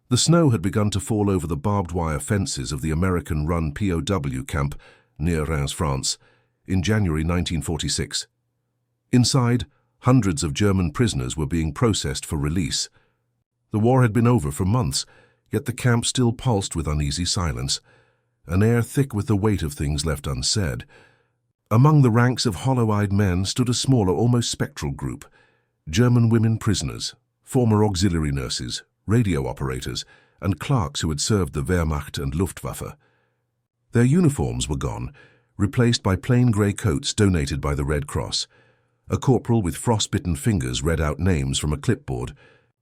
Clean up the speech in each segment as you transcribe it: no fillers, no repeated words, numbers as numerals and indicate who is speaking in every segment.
Speaker 1: The snow had begun to fall over the barbed wire fences of the American-run POW camp near Reims, France, in January 1946. Inside, hundreds of German prisoners were being processed for release. The war had been over for months, yet the camp still pulsed with uneasy silence, an air thick with the weight of things left unsaid. Among the ranks of hollow-eyed men stood a smaller, almost spectral group: German women prisoners, former auxiliary nurses, radio operators, and clerks who had served the Wehrmacht and Luftwaffe. Their uniforms were gone, replaced by plain grey coats donated by the Red Cross. A corporal with frostbitten fingers read out names from a clipboard.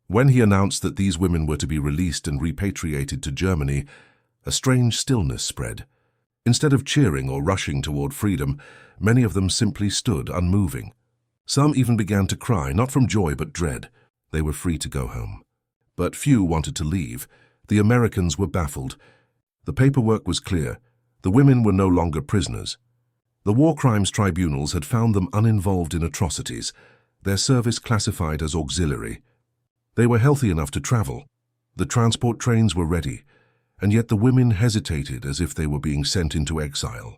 Speaker 1: When he announced that these women were to be released and repatriated to Germany, a strange stillness spread. Instead of cheering or rushing toward freedom, many of them simply stood unmoving. Some even began to cry, not from joy but dread. They were free to go home. But few wanted to leave. The Americans were baffled. The paperwork was clear. The women were no longer prisoners. The war crimes tribunals had found them uninvolved in atrocities, their service classified as auxiliary. They were healthy enough to travel. The transport trains were ready, and yet the women hesitated as if they were being sent into exile.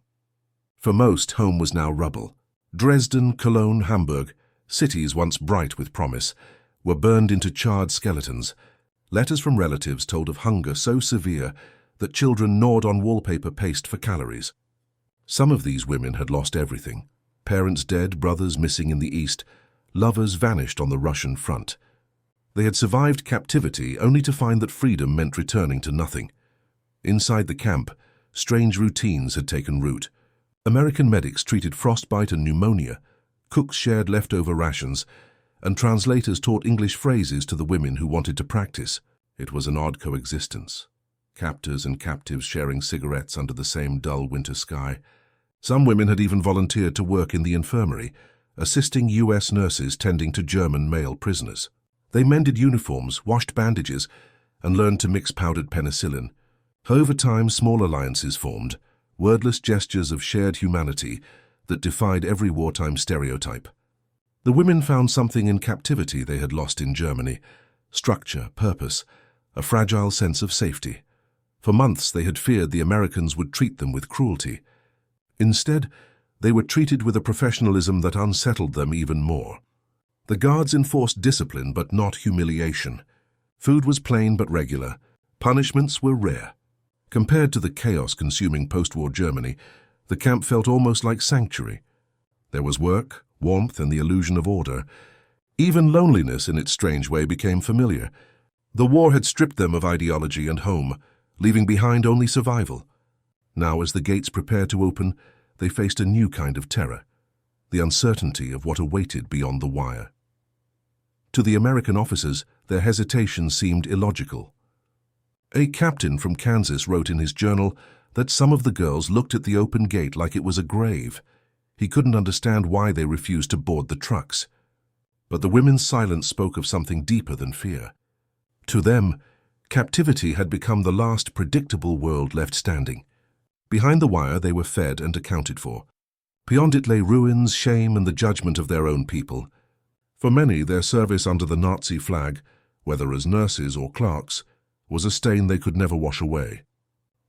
Speaker 1: For most, home was now rubble. Dresden, Cologne, Hamburg, cities once bright with promise, were burned into charred skeletons. Letters from relatives told of hunger so severe that children gnawed on wallpaper paste for calories. Some of these women had lost everything: parents dead, brothers missing in the east, lovers vanished on the Russian front. They had survived captivity only to find that freedom meant returning to nothing. Inside the camp, strange routines had taken root. American medics treated frostbite and pneumonia, cooks shared leftover rations, and translators taught English phrases to the women who wanted to practice. It was an odd coexistence. Captors and captives sharing cigarettes under the same dull winter sky. Some women had even volunteered to work in the infirmary, assisting U.S. nurses tending to German male prisoners. They mended uniforms, washed bandages, and learned to mix powdered penicillin. Over time, small alliances formed, wordless gestures of shared humanity that defied every wartime stereotype. The women found something in captivity they had lost in Germany: structure, purpose, a fragile sense of safety. For months they had feared the Americans would treat them with cruelty. Instead, they were treated with a professionalism that unsettled them even more. The guards enforced discipline but not humiliation. Food was plain but regular. Punishments were rare. Compared to the chaos consuming post-war Germany, the camp felt almost like sanctuary. There was work, warmth, and the illusion of order. Even loneliness in its strange way became familiar. The war had stripped them of ideology and home, leaving behind only survival. Now, as the gates prepared to open, they faced a new kind of terror: the uncertainty of what awaited beyond the wire. To the American officers, their hesitation seemed illogical. A captain from Kansas wrote in his journal that some of the girls looked at the open gate like it was a grave. He couldn't understand why they refused to board the trucks. But the women's silence spoke of something deeper than fear. To them, captivity had become the last predictable world left standing. Behind the wire they were fed and accounted for. Beyond it lay ruins, shame, and the judgment of their own people. For many, their service under the Nazi flag, whether as nurses or clerks, was a stain they could never wash away.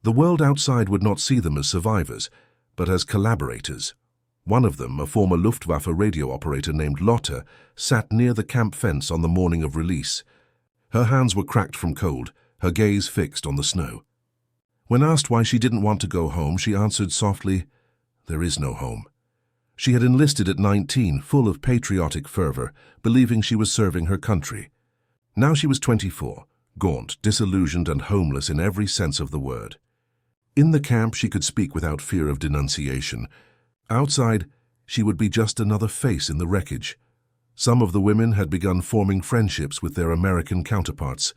Speaker 1: The world outside would not see them as survivors, but as collaborators. One of them, a former Luftwaffe radio operator named Lotte, sat near the camp fence on the morning of release. Her hands were cracked from cold, her gaze fixed on the snow. When asked why she didn't want to go home, she answered softly, "There is no home." She had enlisted at 19, full of patriotic fervor, believing she was serving her country. Now she was 24, gaunt, disillusioned, and homeless in every sense of the word. In the camp, she could speak without fear of denunciation. Outside, she would be just another face in the wreckage. Some of the women had begun forming friendships with their American counterparts.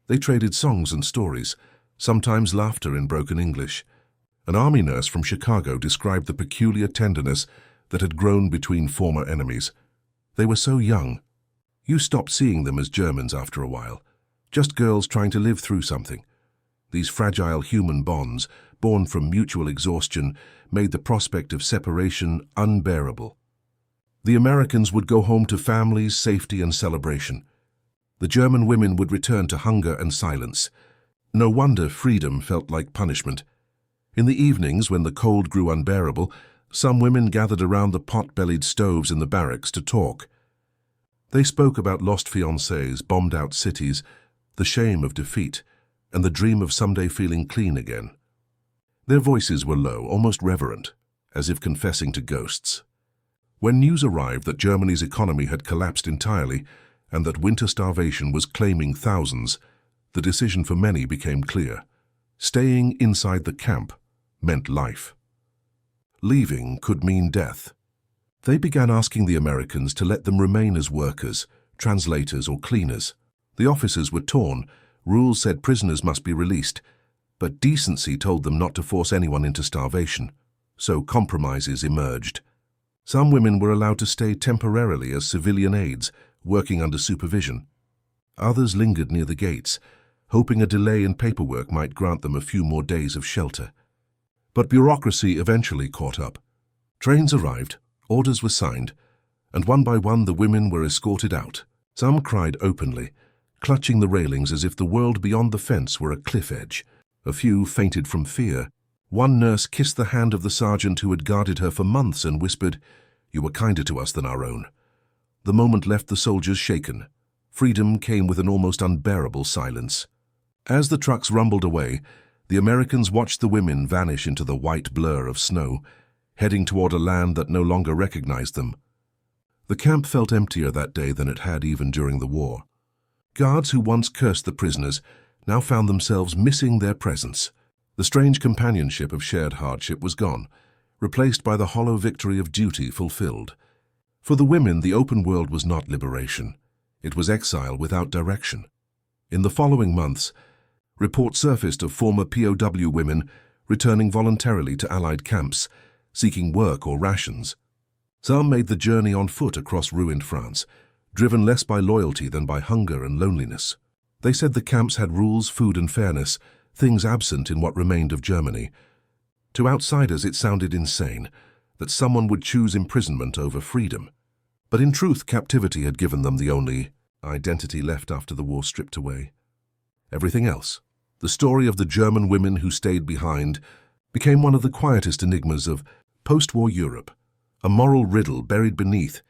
Speaker 1: They traded songs and stories, sometimes laughter in broken English. An army nurse from Chicago described the peculiar tenderness that had grown between former enemies. They were so young. You stopped seeing them as Germans after a while, just girls trying to live through something. These fragile human bonds, born from mutual exhaustion, made the prospect of separation unbearable. The Americans would go home to families, safety, and celebration. The German women would return to hunger and silence. No wonder freedom felt like punishment. In the evenings, when the cold grew unbearable, some women gathered around the pot-bellied stoves in the barracks to talk. They spoke about lost fiancés, bombed-out cities, the shame of defeat, and the dream of someday feeling clean again. Their voices were low, almost reverent, as if confessing to ghosts. When news arrived that Germany's economy had collapsed entirely and that winter starvation was claiming thousands, the decision for many became clear. Staying inside the camp meant life. Leaving could mean death. They began asking the Americans to let them remain as workers, translators or cleaners. The officers were torn. Rules said prisoners must be released, but decency told them not to force anyone into starvation. So compromises emerged. Some women were allowed to stay temporarily as civilian aides, working under supervision. Others lingered near the gates, hoping a delay in paperwork might grant them a few more days of shelter. But bureaucracy eventually caught up. Trains arrived, orders were signed, and one by one the women were escorted out. Some cried openly, clutching the railings as if the world beyond the fence were a cliff edge. A few fainted from fear. One nurse kissed the hand of the sergeant who had guarded her for months and whispered, "You were kinder to us than our own." The moment left the soldiers shaken. Freedom came with an almost unbearable silence. As the trucks rumbled away, the Americans watched the women vanish into the white blur of snow, heading toward a land that no longer recognized them. The camp felt emptier that day than it had even during the war. Guards who once cursed the prisoners now found themselves missing their presence. The strange companionship of shared hardship was gone, replaced by the hollow victory of duty fulfilled. For the women, the open world was not liberation. It was exile without direction. In the following months, reports surfaced of former POW women returning voluntarily to Allied camps, seeking work or rations. Some made the journey on foot across ruined France, driven less by loyalty than by hunger and loneliness. They said the camps had rules, food and fairness, things absent in what remained of Germany. To outsiders it sounded insane that someone would choose imprisonment over freedom. But in truth, captivity had given them the only identity left after the war stripped away. Everything else, the story of the German women who stayed behind, became one of the quietest enigmas of post-war Europe, a moral riddle buried beneath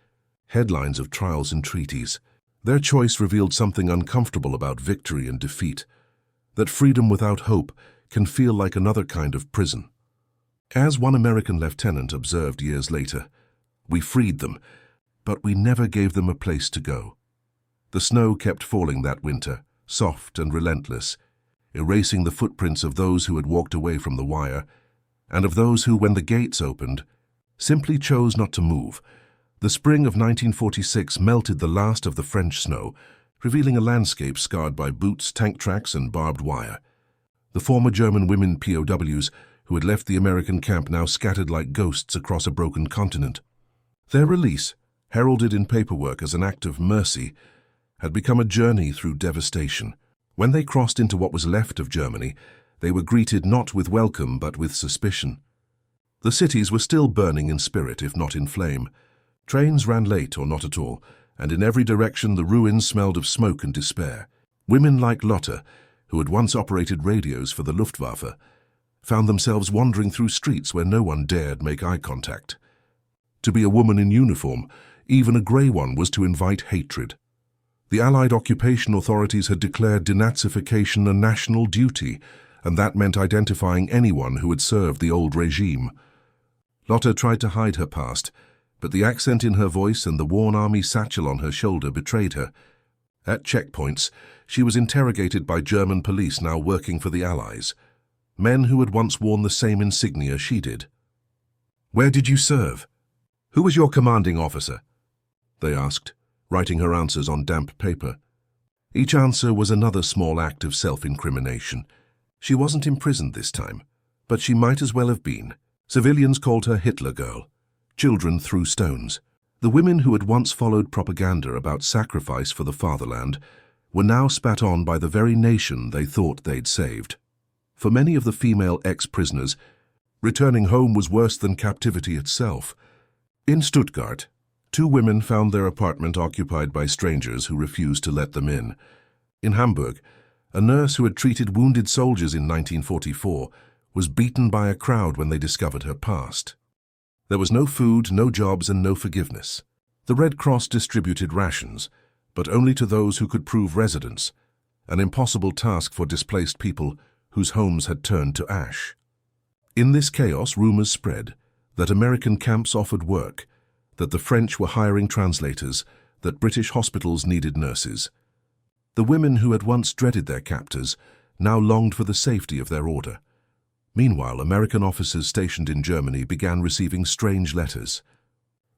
Speaker 1: headlines of trials and treaties. Their choice revealed something uncomfortable about victory and defeat, that freedom without hope can feel like another kind of prison. As one American lieutenant observed years later, "We freed them, but we never gave them a place to go." The snow kept falling that winter, soft and relentless, erasing the footprints of those who had walked away from the wire, and of those who, when the gates opened, simply chose not to move. The spring of 1946 melted the last of the French snow, revealing a landscape scarred by boots, tank tracks, and barbed wire. The former German women POWs who had left the American camp now scattered like ghosts across a broken continent. Their release, heralded in paperwork as an act of mercy, had become a journey through devastation. When they crossed into what was left of Germany, they were greeted not with welcome but with suspicion. The cities were still burning in spirit, if not in flame. Trains ran late or not at all, and in every direction the ruins smelled of smoke and despair. Women like Lotte, who had once operated radios for the Luftwaffe, found themselves wandering through streets where no one dared make eye contact. To be a woman in uniform, even a grey one, was to invite hatred. The Allied occupation authorities had declared denazification a national duty, and that meant identifying anyone who had served the old regime. Lotte tried to hide her past, but the accent in her voice and the worn army satchel on her shoulder betrayed her. At checkpoints, she was interrogated by German police now working for the Allies, men who had once worn the same insignia she did. "Where did you serve? Who was your commanding officer?" they asked, writing her answers on damp paper. Each answer was another small act of self-incrimination. She wasn't imprisoned this time, but she might as well have been. Civilians called her Hitler Girl. Children threw stones. The women who had once followed propaganda about sacrifice for the fatherland were now spat on by the very nation they thought they'd saved. For many of the female ex-prisoners, returning home was worse than captivity itself. In Stuttgart, Two women found their apartment occupied by strangers who refused to let them in. In Hamburg, a nurse who had treated wounded soldiers in 1944 was beaten by a crowd when they discovered her past. There was no food, no jobs, and no forgiveness. The Red Cross distributed rations, but only to those who could prove residence, an impossible task for displaced people whose homes had turned to ash. In this chaos, rumors spread that American camps offered work, that the French were hiring translators, that British hospitals needed nurses. The women who had once dreaded their captors now longed for the safety of their order. Meanwhile, American officers stationed in Germany began receiving strange letters.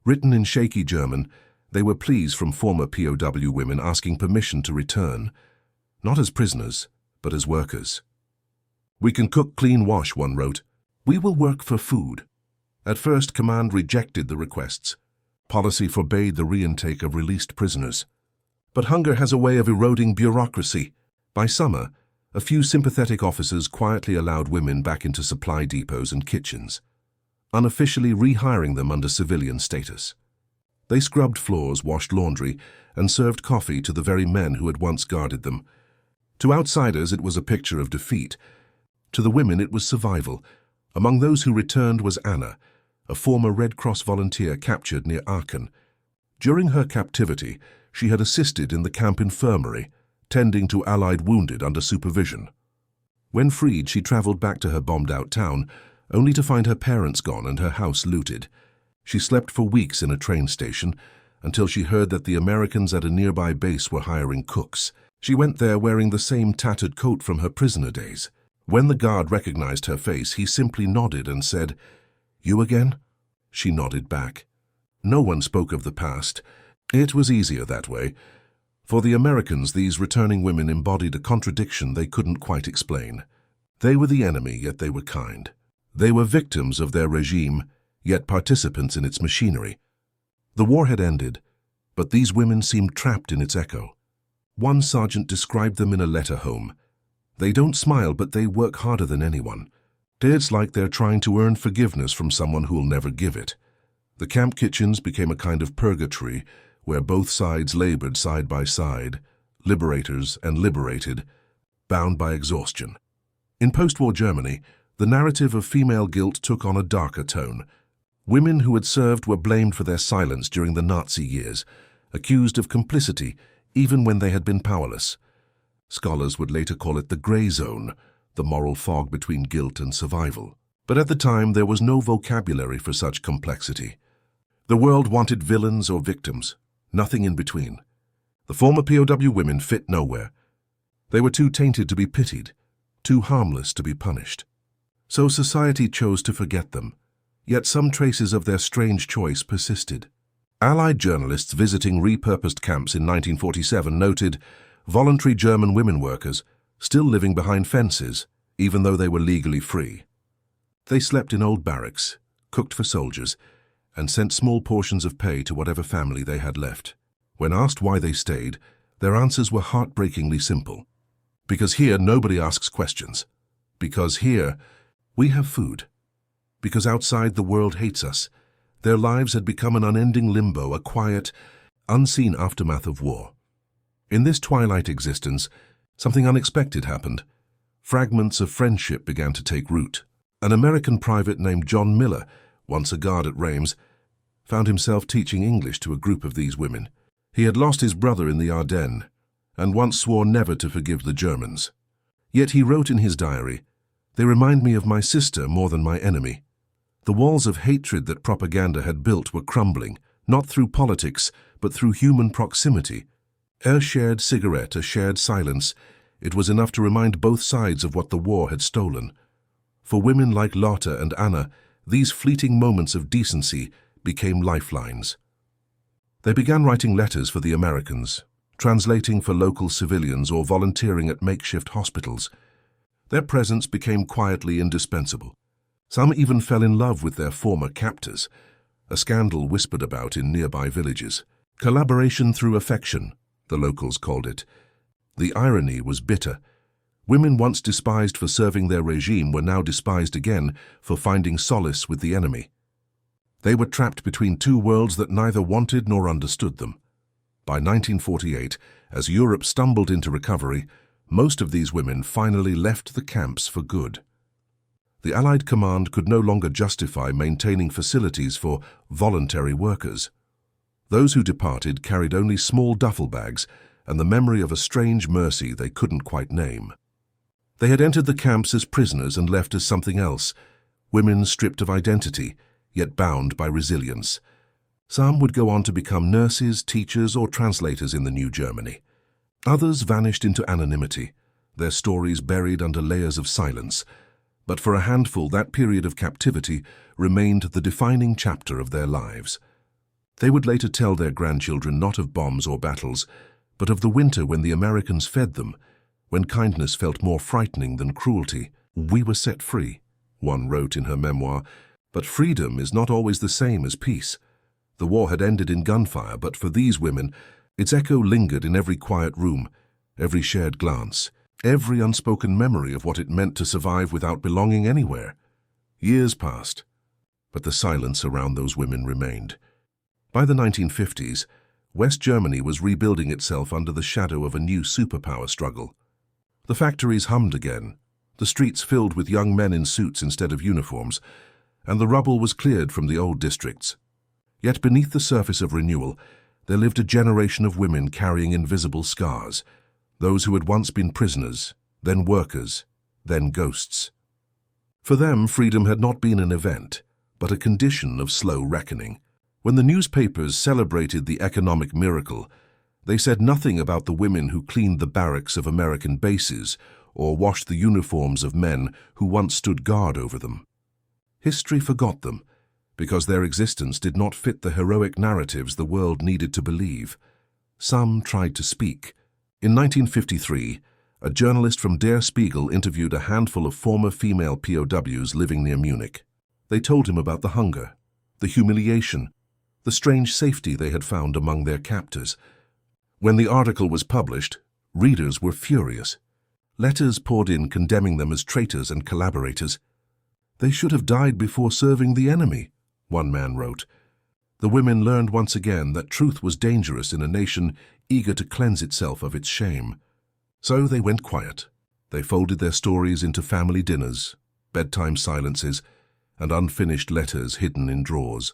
Speaker 1: Written in shaky German, they were pleas from former POW women asking permission to return, not as prisoners, but as workers. "We can cook, clean, wash," one wrote. "We will work for food." At first, command rejected the requests. Policy forbade the reintake of released prisoners. But hunger has a way of eroding bureaucracy. By summer, a few sympathetic officers quietly allowed women back into supply depots and kitchens, unofficially rehiring them under civilian status. They scrubbed floors, washed laundry, and served coffee to the very men who had once guarded them. To outsiders, it was a picture of defeat. To the women, it was survival. Among those who returned was Anna, a former Red Cross volunteer captured near Aachen. During her captivity, she had assisted in the camp infirmary, tending to Allied wounded under supervision. When freed, she traveled back to her bombed-out town, only to find her parents gone and her house looted. She slept for weeks in a train station until she heard that the Americans at a nearby base were hiring cooks. She went there wearing the same tattered coat from her prisoner days. When the guard recognized her face, he simply nodded and said, "You again?" She nodded back. No one spoke of the past. It was easier that way. For the Americans, these returning women embodied a contradiction they couldn't quite explain. They were the enemy, yet they were kind. They were victims of their regime, yet participants in its machinery. The war had ended, but these women seemed trapped in its echo. One sergeant described them in a letter home. "They don't smile, but they work harder than anyone. It's like they're trying to earn forgiveness from someone who'll never give it." The camp kitchens became a kind of purgatory where both sides labored side by side, liberators and liberated, bound by exhaustion. In post-war Germany, the narrative of female guilt took on a darker tone. Women who had served were blamed for their silence during the Nazi years, accused of complicity even when they had been powerless. Scholars would later call it the gray zone, the moral fog between guilt and survival. But at the time, there was no vocabulary for such complexity. The world wanted villains or victims, nothing in between. The former POW women fit nowhere. They were too tainted to be pitied, too harmless to be punished. So society chose to forget them, yet some traces of their strange choice persisted. Allied journalists visiting repurposed camps in 1947 noted voluntary German women workers still living behind fences, even though they were legally free. They slept in old barracks, cooked for soldiers, and sent small portions of pay to whatever family they had left. When asked why they stayed, their answers were heartbreakingly simple. Because here nobody asks questions. Because here we have food. Because outside the world hates us. Their lives had become an unending limbo, a quiet, unseen aftermath of war. In this twilight existence, something unexpected happened. Fragments of friendship began to take root. An American private named John Miller, once a guard at Reims, found himself teaching English to a group of these women. He had lost his brother in the Ardennes, and once swore never to forgive the Germans. Yet he wrote in his diary, "They remind me of my sister more than my enemy." The walls of hatred that propaganda had built were crumbling, not through politics, but through human proximity. A shared cigarette, a shared silence, it was enough to remind both sides of what the war had stolen. For women like Lotta and Anna, these fleeting moments of decency became lifelines. They began writing letters for the Americans, translating for local civilians or volunteering at makeshift hospitals. Their presence became quietly indispensable. Some even fell in love with their former captors, a scandal whispered about in nearby villages. Collaboration through affection, the locals called it. The irony was bitter. Women once despised for serving their regime were now despised again for finding solace with the enemy. They were trapped between two worlds that neither wanted nor understood them. By 1948, as Europe stumbled into recovery, most of these women finally left the camps for good. The Allied command could no longer justify maintaining facilities for voluntary workers. Those who departed carried only small duffel bags and the memory of a strange mercy they couldn't quite name. They had entered the camps as prisoners and left as something else, women stripped of identity, yet bound by resilience. Some would go on to become nurses, teachers, or translators in the new Germany. Others vanished into anonymity, their stories buried under layers of silence. But for a handful, that period of captivity remained the defining chapter of their lives. They would later tell their grandchildren not of bombs or battles, but of the winter when the Americans fed them, when kindness felt more frightening than cruelty. "We were set free," one wrote in her memoir, but freedom is not always the same as peace. The war had ended in gunfire, but for these women, its echo lingered in every quiet room, every shared glance, every unspoken memory of what it meant to survive without belonging anywhere. Years passed, but the silence around those women remained. By the 1950s, West Germany was rebuilding itself under the shadow of a new superpower struggle. The factories hummed again, the streets filled with young men in suits instead of uniforms, and the rubble was cleared from the old districts. Yet beneath the surface of renewal, there lived a generation of women carrying invisible scars, those who had once been prisoners, then workers, then ghosts. For them, freedom had not been an event, but a condition of slow reckoning. When the newspapers celebrated the economic miracle, they said nothing about the women who cleaned the barracks of American bases or washed the uniforms of men who once stood guard over them. History forgot them, because their existence did not fit the heroic narratives the world needed to believe. Some tried to speak. In 1953, a journalist from Der Spiegel interviewed a handful of former female POWs living near Munich. They told him about the hunger, the humiliation, the strange safety they had found among their captors. When the article was published, readers were furious. Letters poured in condemning them as traitors and collaborators. "They should have died before serving the enemy," one man wrote. The women learned once again that truth was dangerous in a nation eager to cleanse itself of its shame. So they went quiet. They folded their stories into family dinners, bedtime silences, and unfinished letters hidden in drawers.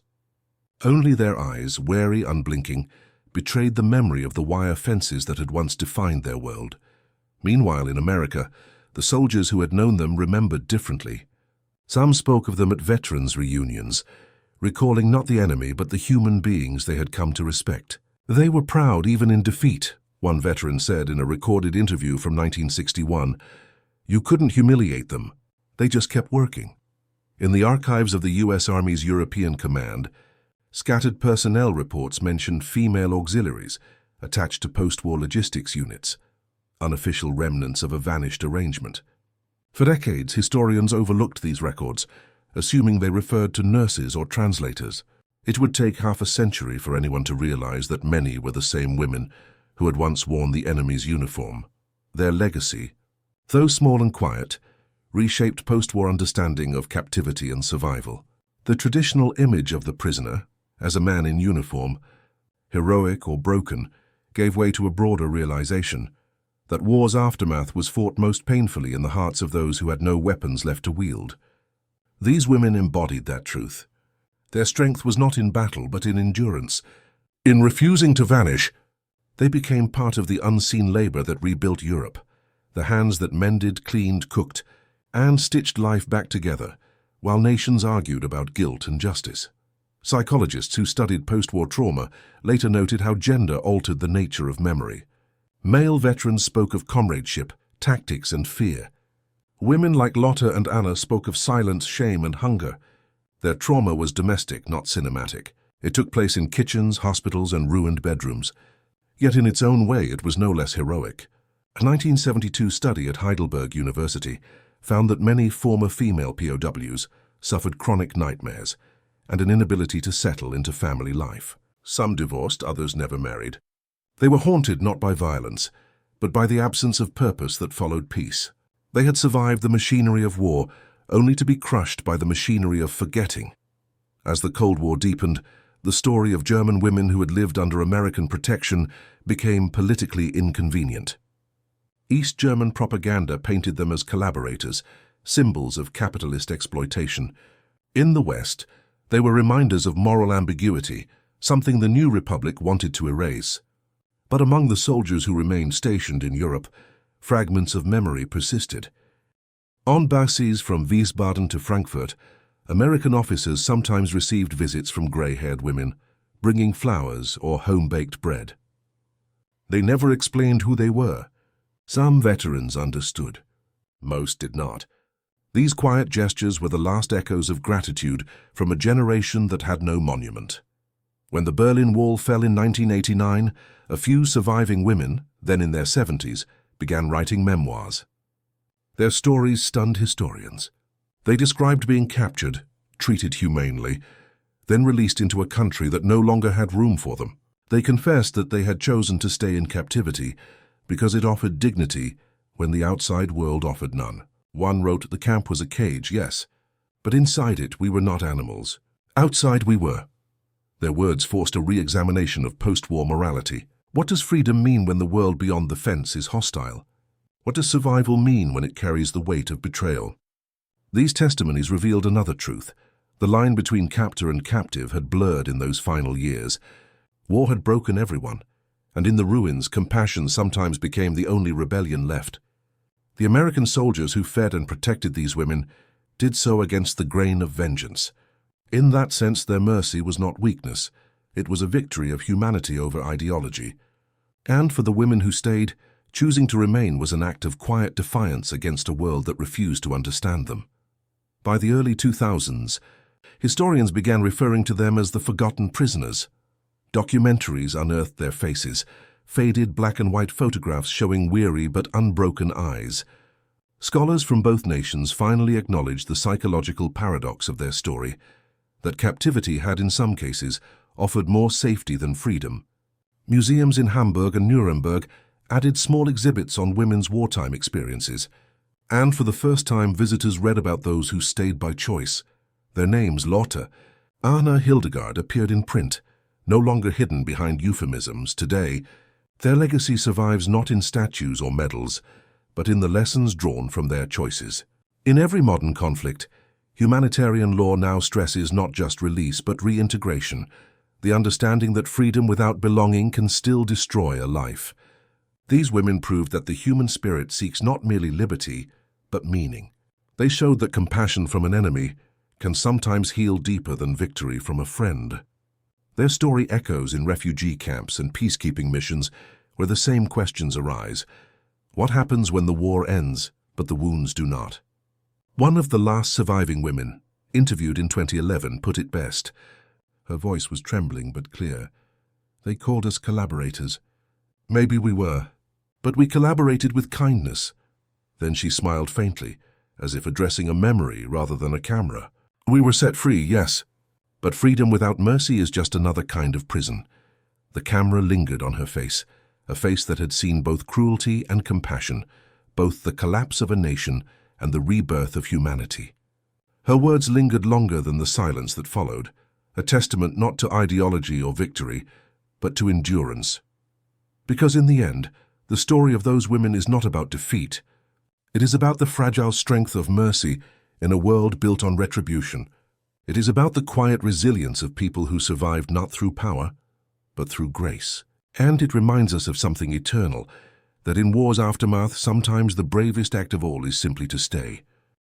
Speaker 1: Only their eyes, wary, unblinking, betrayed the memory of the wire fences that had once defined their world. Meanwhile, in America, the soldiers who had known them remembered differently. Some spoke of them at veterans' reunions, recalling not the enemy but the human beings they had come to respect. They were proud even in defeat, one veteran said in a recorded interview from 1961. "You couldn't humiliate them. They just kept working." In the archives of the U.S. Army's European Command, scattered personnel reports mentioned female auxiliaries attached to post-war logistics units, unofficial remnants of a vanished arrangement. For decades, historians overlooked these records, assuming they referred to nurses or translators. It would take half a century for anyone to realize that many were the same women who had once worn the enemy's uniform. Their legacy, though small and quiet, reshaped post-war understanding of captivity and survival. The traditional image of the prisoner, as a man in uniform, heroic or broken, gave way to a broader realization that war's aftermath was fought most painfully in the hearts of those who had no weapons left to wield. These women embodied that truth. Their strength was not in battle, but in endurance. In refusing to vanish, they became part of the unseen labor that rebuilt Europe, the hands that mended, cleaned, cooked, and stitched life back together, while nations argued about guilt and justice. Psychologists who studied post-war trauma later noted how gender altered the nature of memory. Male veterans spoke of comradeship, tactics, and fear. Women like Lotta and Anna spoke of silence, shame, and hunger. Their trauma was domestic, not cinematic. It took place in kitchens, hospitals, and ruined bedrooms. Yet in its own way, it was no less heroic. A 1972 study at Heidelberg University found that many former female POWs suffered chronic nightmares and an inability to settle into family life. Some divorced, others never married. They were haunted not by violence, but by the absence of purpose that followed peace. They had survived the machinery of war, only to be crushed by the machinery of forgetting. As the Cold War deepened, the story of German women who had lived under American protection became politically inconvenient. East German propaganda painted them as collaborators, symbols of capitalist exploitation. In the West, they were reminders of moral ambiguity, something the new republic wanted to erase. But among the soldiers who remained stationed in Europe, fragments of memory persisted. On bases from Wiesbaden to Frankfurt, American officers sometimes received visits from gray-haired women, bringing flowers or home-baked bread. They never explained who they were. Some veterans understood. Most did not. These quiet gestures were the last echoes of gratitude from a generation that had no monument. When the Berlin Wall fell in 1989, a few surviving women, then in their 70s, began writing memoirs. Their stories stunned historians. They described being captured, treated humanely, then released into a country that no longer had room for them. They confessed that they had chosen to stay in captivity because it offered dignity when the outside world offered none. One wrote, "The camp was a cage, yes, but inside it we were not animals. Outside we were." Their words forced a re-examination of post-war morality. What does freedom mean when the world beyond the fence is hostile? What does survival mean when it carries the weight of betrayal? These testimonies revealed another truth. The line between captor and captive had blurred in those final years. War had broken everyone, and in the ruins, compassion sometimes became the only rebellion left. The American soldiers who fed and protected these women did so against the grain of vengeance. In that sense, their mercy was not weakness. It was a victory of humanity over ideology. And for the women who stayed, choosing to remain was an act of quiet defiance against a world that refused to understand them. By the early 2000s, historians began referring to them as the forgotten prisoners. Documentaries unearthed their faces, faded black and white photographs showing weary but unbroken eyes. Scholars from both nations finally acknowledged the psychological paradox of their story, that captivity had in some cases offered more safety than freedom. Museums in Hamburg and Nuremberg added small exhibits on women's wartime experiences, and for the first time visitors read about those who stayed by choice. Their names, Lotte, Anna, Hildegard, appeared in print, no longer hidden behind euphemisms. Today, their legacy survives not in statues or medals, but in the lessons drawn from their choices. In every modern conflict, humanitarian law now stresses not just release but reintegration, the understanding that freedom without belonging can still destroy a life. These women proved that the human spirit seeks not merely liberty, but meaning. They showed that compassion from an enemy can sometimes heal deeper than victory from a friend. Their story echoes in refugee camps and peacekeeping missions where the same questions arise. What happens when the war ends, but the wounds do not? One of the last surviving women, interviewed in 2011, put it best. Her voice was trembling but clear. "They called us collaborators. Maybe we were, but we collaborated with kindness." Then she smiled faintly, as if addressing a memory rather than a camera. "We were set free, yes, but freedom without mercy is just another kind of prison." The camera lingered on her face, a face that had seen both cruelty and compassion, both the collapse of a nation and the rebirth of humanity. Her words lingered longer than the silence that followed, a testament not to ideology or victory, but to endurance. Because in the end, the story of those women is not about defeat. It is about the fragile strength of mercy in a world built on retribution. It is about the quiet resilience of people who survived not through power, but through grace. And it reminds us of something eternal, that in war's aftermath, sometimes the bravest act of all is simply to stay.